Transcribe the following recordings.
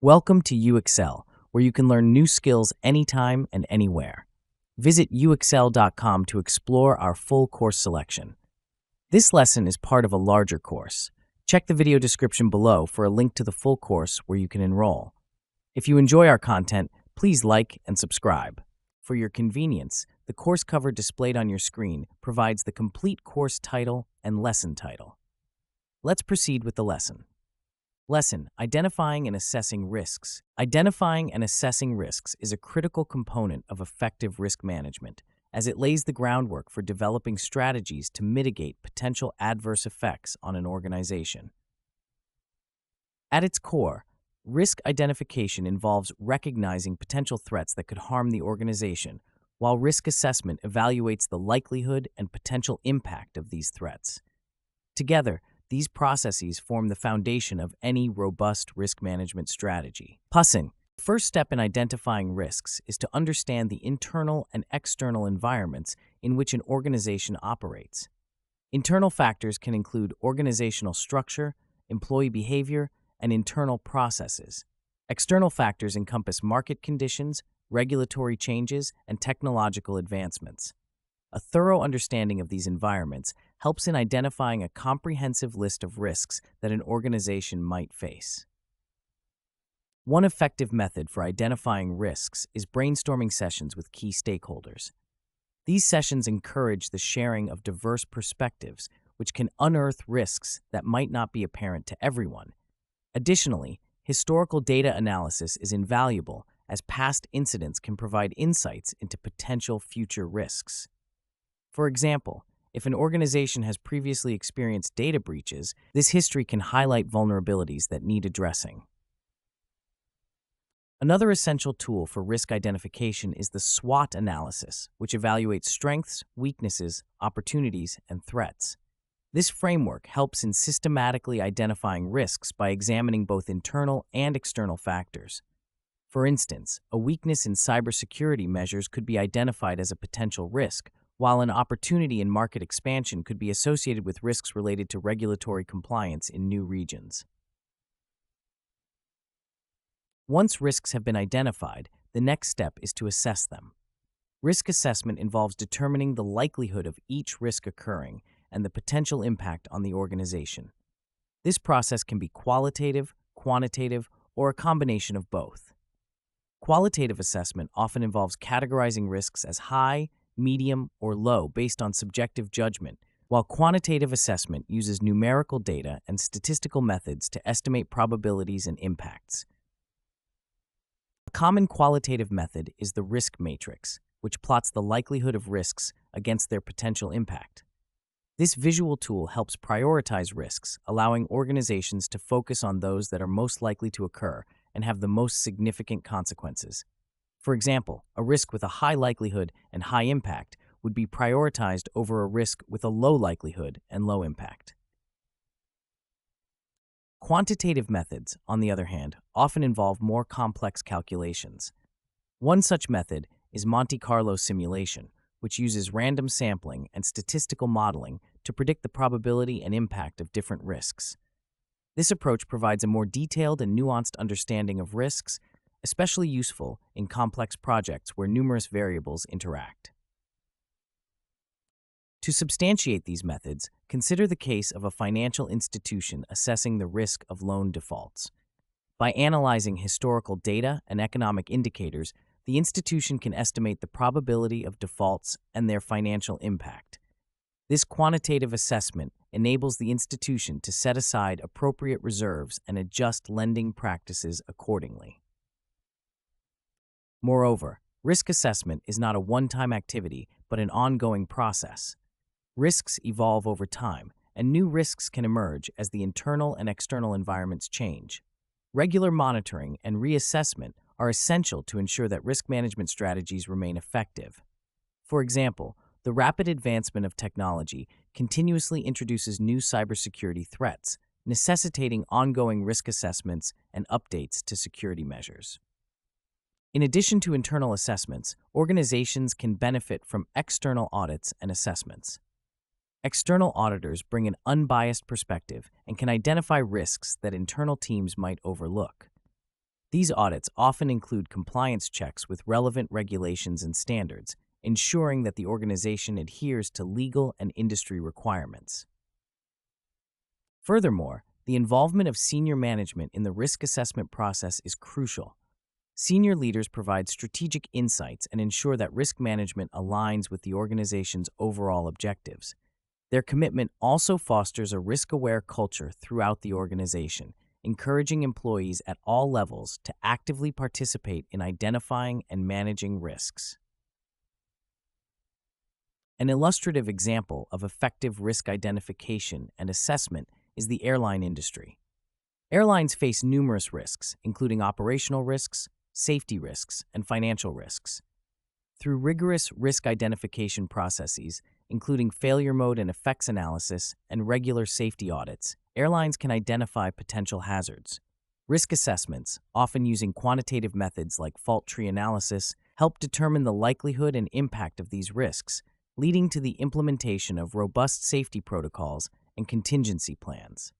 Welcome to UExcel, where you can learn new skills anytime and anywhere. Visit uexcel.com to explore our full course selection. This lesson is part of a larger course. Check the video description below for a link to the full course where you can enroll. If you enjoy our content, please like and subscribe. For your convenience, the course cover displayed on your screen provides the complete course title and lesson title. Let's proceed with the lesson. Lesson: Identifying and Assessing Risks. Identifying and assessing risks is a critical component of effective risk management, as it lays the groundwork for developing strategies to mitigate potential adverse effects on an organization. At its core, risk identification involves recognizing potential threats that could harm the organization, while risk assessment evaluates the likelihood and potential impact of these threats. Together, these processes form the foundation of any robust risk management strategy. Pussing. The first step in identifying risks is to understand the internal and external environments in which an organization operates. Internal factors can include organizational structure, employee behavior, and internal processes. External factors encompass market conditions, regulatory changes, and technological advancements. A thorough understanding of these environments helps in identifying a comprehensive list of risks that an organization might face. One effective method for identifying risks is brainstorming sessions with key stakeholders. These sessions encourage the sharing of diverse perspectives, which can unearth risks that might not be apparent to everyone. Additionally, historical data analysis is invaluable, as past incidents can provide insights into potential future risks. For example, if an organization has previously experienced data breaches, this history can highlight vulnerabilities that need addressing. Another essential tool for risk identification is the SWOT analysis, which evaluates strengths, weaknesses, opportunities, and threats. This framework helps in systematically identifying risks by examining both internal and external factors. For instance, a weakness in cybersecurity measures could be identified as a potential risk, while an opportunity in market expansion could be associated with risks related to regulatory compliance in new regions. Once risks have been identified, the next step is to assess them. Risk assessment involves determining the likelihood of each risk occurring and the potential impact on the organization. This process can be qualitative, quantitative, or a combination of both. Qualitative assessment often involves categorizing risks as high, medium, or low based on subjective judgment, while quantitative assessment uses numerical data and statistical methods to estimate probabilities and impacts. A common qualitative method is the risk matrix, which plots the likelihood of risks against their potential impact. This visual tool helps prioritize risks, allowing organizations to focus on those that are most likely to occur and have the most significant consequences. For example, a risk with a high likelihood and high impact would be prioritized over a risk with a low likelihood and low impact. Quantitative methods, on the other hand, often involve more complex calculations. One such method is Monte Carlo simulation, which uses random sampling and statistical modeling to predict the probability and impact of different risks. This approach provides a more detailed and nuanced understanding of risks, especially useful in complex projects where numerous variables interact. To substantiate these methods, consider the case of a financial institution assessing the risk of loan defaults. By analyzing historical data and economic indicators, the institution can estimate the probability of defaults and their financial impact. This quantitative assessment enables the institution to set aside appropriate reserves and adjust lending practices accordingly. Moreover, risk assessment is not a one-time activity, but an ongoing process. Risks evolve over time, and new risks can emerge as the internal and external environments change. Regular monitoring and reassessment are essential to ensure that risk management strategies remain effective. For example, the rapid advancement of technology continuously introduces new cybersecurity threats, necessitating ongoing risk assessments and updates to security measures. In addition to internal assessments, organizations can benefit from external audits and assessments. External auditors bring an unbiased perspective and can identify risks that internal teams might overlook. These audits often include compliance checks with relevant regulations and standards, ensuring that the organization adheres to legal and industry requirements. Furthermore, the involvement of senior management in the risk assessment process is crucial. Senior leaders provide strategic insights and ensure that risk management aligns with the organization's overall objectives. Their commitment also fosters a risk-aware culture throughout the organization, encouraging employees at all levels to actively participate in identifying and managing risks. An illustrative example of effective risk identification and assessment is the airline industry. Airlines face numerous risks, including operational risks, safety risks, and financial risks. Through rigorous risk identification processes, including failure mode and effects analysis and regular safety audits, airlines can identify potential hazards. Risk assessments, often using quantitative methods like fault tree analysis, help determine the likelihood and impact of these risks, leading to the implementation of robust safety protocols and contingency plans.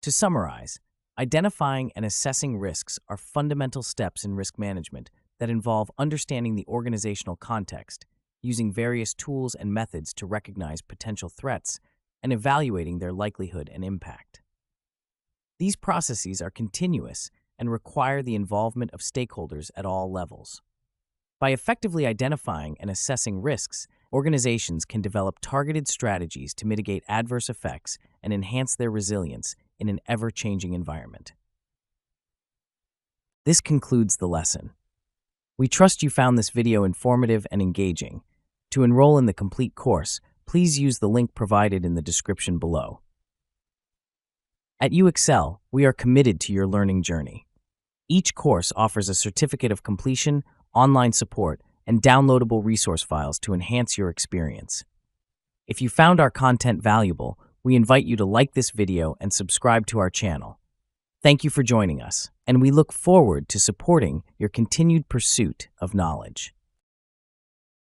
To summarize, identifying and assessing risks are fundamental steps in risk management that involve understanding the organizational context, using various tools and methods to recognize potential threats, and evaluating their likelihood and impact. These processes are continuous and require the involvement of stakeholders at all levels. By effectively identifying and assessing risks, organizations can develop targeted strategies to mitigate adverse effects and enhance their resilience in an ever-changing environment. This concludes the lesson. We trust you found this video informative and engaging. To enroll in the complete course, please use the link provided in the description below. At UExcel, we are committed to your learning journey. Each course offers a certificate of completion, online support, and downloadable resource files to enhance your experience. If you found our content valuable, we invite you to like this video and subscribe to our channel. Thank you for joining us, and we look forward to supporting your continued pursuit of knowledge.